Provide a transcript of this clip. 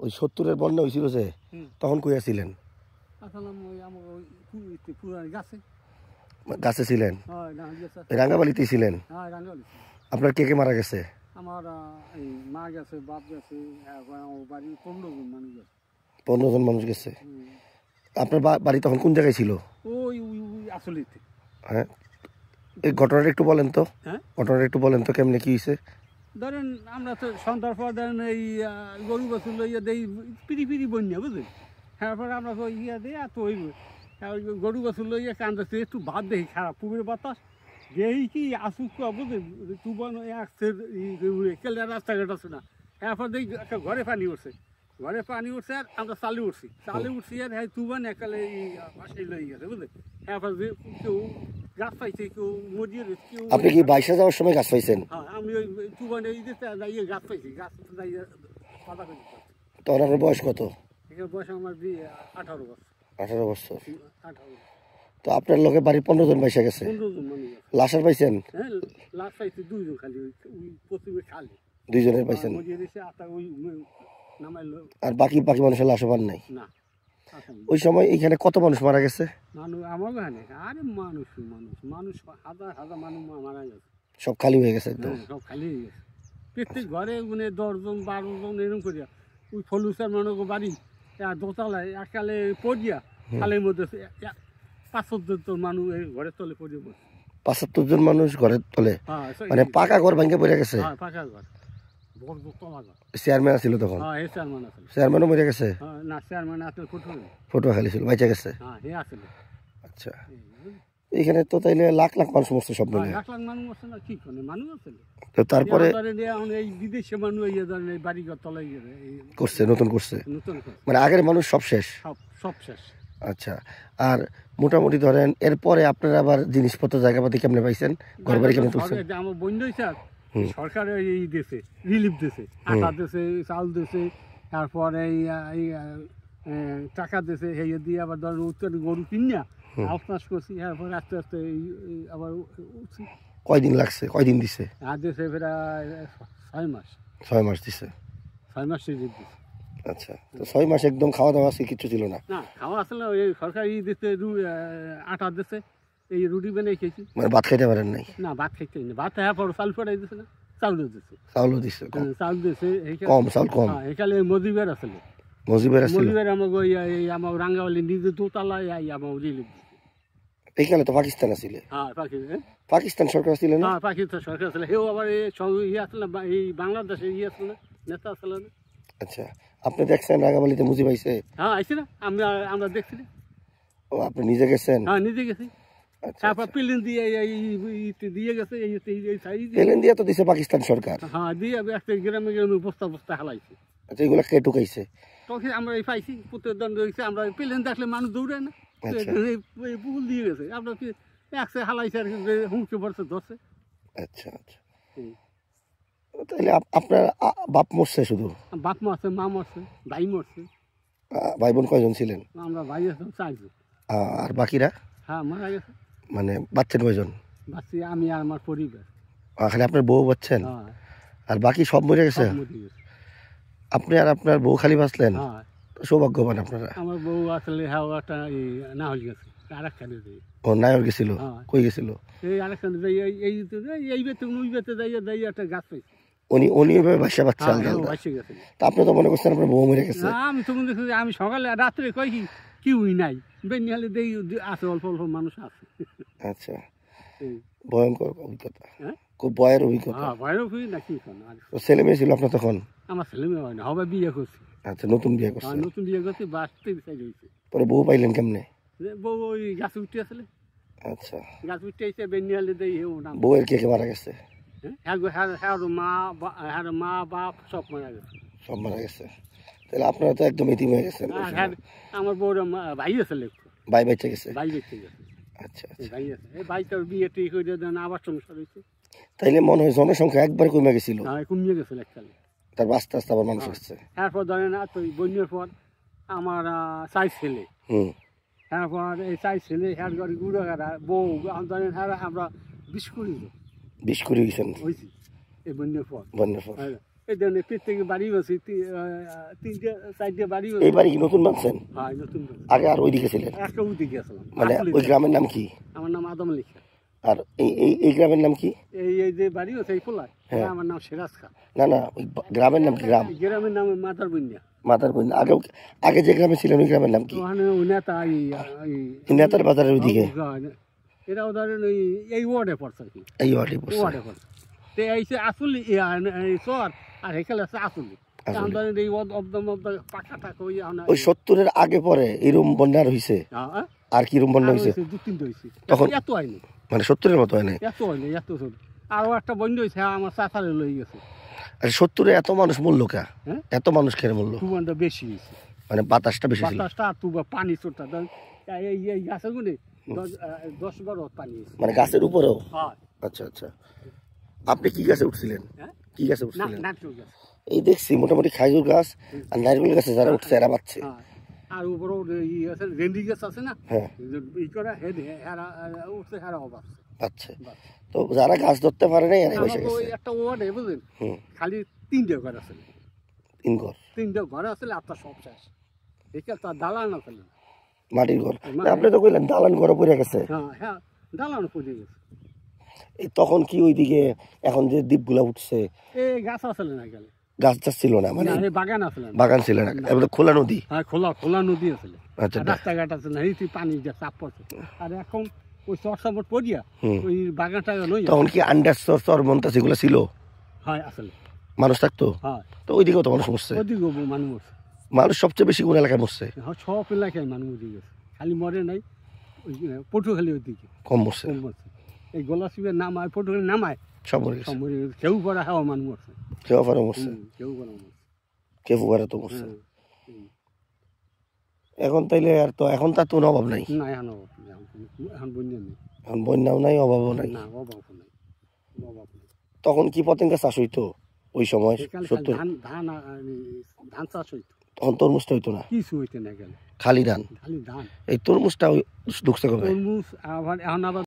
ওই 70-এর বন্যা হয়েছিল যে তখন কই ছিলেন? গাছে ছিলেন, রাঙ্গাবালিতে ছিলেন। আপনার কে কে মারা গেছে? আমার মা গেছে, বাপ গেছে, 15 জন মানুষ গেছে। আপনার বাড়ি তখন কোন জায়গায় ছিল? ওই আসলে হ্যাঁ, এই ঘটনাটা একটু বলেন তো। ঘটনাটা একটু বলেন তো কেমনে কি হয়েছে? ধরেন আমরা তো সন্ধ্যার পর ধরেন এই গরু বছর লইয়া দেই পিড়ি বন্যা বুঝলেন। তারপরে আমরা ইয়া দিই এত ওই গরু বছর লইয়া কান্দাচ্ছে একটু ভাত দেখি খারাপ পুকুরের বাতাস যেই কি আসুক বুঝলেন তুবন কেলে রাস্তাঘাট আছে না। তারপর দেখি একটা ঘরে পানি উঠছে আর আমরা চালে উঠছি আর হ্যাঁ তুবান একালে বাসায় লই গেছে বুঝলেন। তারপর কেউ গাছ পাইছে, কেউ মরিয়ে কেউ। আপনি কি বাইশা যাওয়ার সময় গাছ পাইছেন? হ্যাঁ, আমি ওই তুবানে দাঁড়িয়ে গাছ পাইছি, গাছ দাঁড়িয়ে পাতা পাইছি। তখন আপনার বয়স কত? এখানে বয়স আমার 18 বছর। 18 বছর। 18। তো আপনার লোকে বাড়ি 15 জন বাইসা গেছে। 15 জন মানুষ। লাশের পাইছেন? হ্যাঁ, লাশ পাইছি 2 জন খালি, ওই প্রতিবে খালি 2 জনের পাইছেন। আর বাকি মানুষের লাশও পান নাই? না। ওই সময় এখানে কত মানুষ মারা গেছে? মানুষ আমার গানে আরে মানুষ হাজার মানুষ মারা গেছে। সব খালি হয়ে গেছে একদম। সব খালি হয়ে গেছে। প্রত্যেক ঘরে 10 জন 12 জন এরকম করিয়া ওই ফলুসার মানুষ বাড়ি দোতলায় এককালে পড়িয়া খালের মধ্যে 75 জন মানুষ ঘরের তলে পড়ে পড়ছে। 75 জন মানুষ ঘরের তলে? মানে পাকা ঘর ভেঙে পড়ে গেছে? হ্যাঁ, পাকা ঘর, বড় তলা ঘর। চেয়ারম্যান ছিল তখন? হ্যাঁ, এই চেয়ারম্যান আছিল। চেয়ারম্যানও মরে গেছে? না, চেয়ারম্যান আসলে ফটো খালি ছিল, বাইচা গেছে? হ্যাঁ, হে আসলে। আচ্ছা, এখানে তো তাইলে লাখ লাখ মানুষ মরছে সব মিলে? লাখ লাখ মানুষ আছে না, কি করে মানুষ আছে। তো তারপরে এই বিদেশে মানুষ ধরেন এই বাড়িঘর তলাই করছে, নতুন করছে, মানে আগের মানুষ সব শেষ? সব শেষ। আচ্ছা, আর মোটামুটি ধরেন এরপরে আপনারা আবার জিনিসপত্র জায়গাপাতি কেমনে পাইছেন? ঘর বাড়ি কেমনে তুলছেন? আমার বন্ধু হয়েছে, সরকার এই দেশে রিলিফ দিয়েছে, আটা দিয়েছে, চাল দিয়েছে, তারপরে এই টাকা দিয়েছে, এই দিয়ে আবার ধরেন উত্তর গরু কিনিয়া আউটনাশ করছি। তারপরে আস্তে আস্তে আবার উঠছি। কয়দিন লাগছে, কয়দিন দিছে? আর দিয়েছে প্রায় 6 মাস। 6 মাস দিছে? 6 মাস রিলিফ দিয়েছে। আচ্ছা, তো 6 মাস একদম খাওয়া দাওয়া আছে কিছু ছিল না? না, খাওয়া আসলে ওই সরকার দিতে আটা দিচ্ছে, এই রুটি বানিয়ে খেয়েছি। মানে ভাত খাইতে পারেন নাই? না, ভাত খাইতে না, ভাত হ্যাঁ পর চাল ফেরাই দিচ্ছে না, চাউলও দিচ্ছে। চাউলও দিচ্ছে? চাউল দিচ্ছে কম, চাউল কম। এখানে মজিবের আসলে মজিবের আছে? মজিবের আমাকে আমার রাঙ্গাওয়ালি নিজে দোতলায় আমার রিলিফ দিচ্ছে। এইখানে তো পাকিস্তান আছিল? হ্যাঁ, পাকিস্তান সরকার ছিল না? হ্যাঁ, পাকিস্তান সরকার আসলে, হেও আবার আসলে না, এই বাংলাদেশে আসলে না, নেতা আসলে না। আচ্ছা, আপনি দেখছেন রাঙ্গামালিতে মুজিব আইছে? হ্যাঁ, আইসি না, আমরা দেখছি না। ও, আপনি নিজে গেছেন? হ্যাঁ, নিজে গেছি। তারপর প্লেন দিয়ে দিয়ে গেছে, প্লেন দিয়ে তো দিছে পাকিস্তান সরকার? হ্যাঁ, দিয়ে একটা গ্রামে বস্তা হালাইছে। আচ্ছা, এগুলা কে ঢুকাইছে? তখন আমরা পাইছি প্রতিদ্বন্দ্ব হয়েছে, আমরা প্লেন দেখলে মানুষ দৌড়ায় না, পুকুল দিয়ে গেছে, আপনার কি একশো হালাইছে আর হুমকি পড়ছে ধরছে। আচ্ছা আচ্ছা, তাহলে আপনার বাপ মরছে শুধু? বাপ মরছে, মা মরছে, ভাই মরছে। ভাই বোন কয়জন ছিলেন? আমরা ভাই আছেন 4 জন। আর বাকিরা? হ্যাঁ, মারা গেছে। মানে বাচ্চেন কয়জন? বাচ্চি আমি আর আমার পরিবার। খালি আপনার বউ বাচ্চেন? আর বাকি সব মরে গেছে? আপনি আর আপনার বউ খালি বাঁচলেন? সৌভাগ্যবান আপনারা। আমার বউ আসলে একটা না হয়ে গেছে, আরেকখানে। ও নায়র গেছিল? কই গেছিল? এই আরেকখানে এই বেতে ওই বেতে যাই একটা গাছ পাইছি। উনি এভাবে বাসা বাচ্চা গেছে? তা আপনি তো মনে করছেন আপনার বউ মরে গেছে? আমি তো মনে করছি, আমি সকালে রাত্রে কই কি কেউই নাই, বেনিহালে দেই আছে, অল্প অল্প মানুষ আছে। আচ্ছা, ভয়ঙ্কর অভিজ্ঞতা, খুব ভয়ের অভিজ্ঞতা। ভয়ের অভিজ্ঞতা নাকি? ছেলে মেয়ে ছিল আপনার তখন? আমার ছেলে মেয়ে হয় না, হবে বিয়ে করছি। আচ্ছা, নতুন বিয়ে করছে? নতুন বিয়ে করছি, বাঁচতে চাই হয়েছে। পরে বউ পাইলেন কেমনে? বউ ওই গাছে উঠে আসলে। আচ্ছা, গাছ উঠে এসে বেনিহালে দেই। বউয়ের কে কে মারা গেছে? মা বাপ সব মারা গেছে। সব মারা গেছে? তাহলে আপনারা তো একদম ইতিম হয়ে গেছেন। আমার বউর ভাই আছে, ভাই বেঁচে গেছে? ভাই বেঁচে গেছে। আচ্ছা, ভাই আছে, এই ভাইটার বিয়ে ঠিক হয়ে আবার সমস্যা হয়েছে। তাইলে মনে হয় জনসংখ্যা একবার কমে গেছিল? কমিয়ে গেছিল এককালে, তারপর আস্তে আস্তে আবার মানুষ আসছে। তারপর ধরেন তো বন্যার পর আমার 4 ছেলে, তারপর এই 4 ছেলে হ্যাঁ ঘরে গুঁড়ো হারা বউ ধরেন হ্যাঁ আমরা 20 করে গেছেন হয়েছি এই বন্যার পর। এই ধরনের প্রত্যেকে বাড়ি আছে, তিনটে চারটে বাড়ি এই বাড়ি কি নতুন বানছেন? হ্যাঁ নতুন। আগে আর ওইদিকে ছিলেন? একটা ওইদিকে আসলাম। মানে ওই গ্রামের নাম কি? আমার নাম আদম লিখা। আর এই গ্রামের নাম কি? এই যে বাড়ি আছে এই পোলায়, আমার নাম সিরাজ খান। না না, ওই গ্রামের নাম কি? গ্রামের নাম মাতার বন্যা। মাতার বন্যা। আগে যে গ্রামে ছিলেন ওই গ্রামের নাম কি? ওখানে নেতা নেতার বাজারের ওইদিকে? এরাও ধরেন ওই এই ওয়ার্ডে পড়ছে আর কি। এই ওয়ার্ডে পড়ছে। ওয়ার্ডে পড়ছে। তো এই যে আসলি শহর আর এখানে আছে আসলি। ধরেন এই পাকা টাকা ওই 70-এর আগে পরে এরকম বন্যা হয়েছে? আর কি রকম বন্যা হয়েছে? 2-3টা হয়েছে। তখন এত হয়নি, মানে 70-এর মতো হয় নাই? এত হয়নি, এত ছোট। আরও একটা বন্যা হয়েছে, আমার চাচারে লই গেছে। আর 70-এ এত মানুষ মরল কা? এত মানুষ খেয়ে মরল? তুফানটা বেশি হয়েছে, মানে বাতাসটা বেশি ছিল? বাতাসটা আর পানি ছোটটা এই গাছের গুণে 10-12 পানি হয়েছে। মানে গাছের উপরেও? হ্যাঁ। আচ্ছা আচ্ছা। আপনি কি গাছে উঠছিলেন? কি গাছে উঠছিলেন? নারকেল গাছ। এই দেখছি মোটামুটি খেজুর গাছ আর নারকেল গাছে যারা উঠছে এরা বাচ্চে। আর উপরেও আছে রেন্ডি গাছ আছে না? হ্যাঁ। ই করে উঠছে, হেরা অভাব আচ্ছা। তো যারা গাছ ধরতে পারে নাই এরা বসে গেছে। একটা ওয়ার্ডে বুঝলেন খালি 3টে ঘর আছে। 3টে ঘর আছে, আপনার সব শেষ। এখানে তার দালান আছে, মাটির ঘর। আপনি তো কইলেন দালান ঘর পড়ে গেছে। হ্যাঁ হ্যাঁ, দালান পড়ে গেছে। এই তখন কি ওইদিকে এখন যে দ্বীপগুলা উঠছে এই গাছ আসলে না, গেলে গাছ টাছ ছিল না? মানে বাগান আসলে, বাগান ছিল না, এবার খোলা নদী? হ্যাঁ খোলা নদী আসলে। আচ্ছা। রাস্তাঘাট আছে না, এই পানি চাপ পড়ছে। আর এখন ওই চরসামট পড়িয়া ওই বাগানটা নই। তখন কি আন্ডার চর মন্তা সেগুলো ছিল? হ্যাঁ আসলে মানুষ থাকতো? হ্যাঁ। তো ওইদিকেও তো মানুষ মরছে? ওইদিকেও মানুষ মরছে। মানুষ সবচেয়ে বেশি কোন এলাকায় মরছে? সব এলাকায় মানুষ মরে গেছে, খালি মরে নাই ওই পটুখালি ওইদিকে কম মরছে। এই গলাশিবের নামায়, পটুখালি নামায় সব মরে গেছে। কেউ পড়া হওয়া মানুষ মরছে, কেউ আবার মরছে, কেউ পড়া মরছে, কেউ পরে তো মরছে। এখন তাইলে আর তো এখন তার তো অভাব নাই? না এখন অভাব নেই, এখন বন্যা নেই, এখন বন্যাও নাই, অভাবও নাই। না অভাব নেই, অভাব নেই। তখন কি পতেঙ্গা চাষ হইতো ওই সময়? 70 ধান চাষ হইতো। তখন তরমুজটা হইতো না? কিছু হইতে না, গেলে খালি ধান। খালি ধান। এই তরমুজটা ঢুকছে কবে? তরমুজ আবার এখন আবার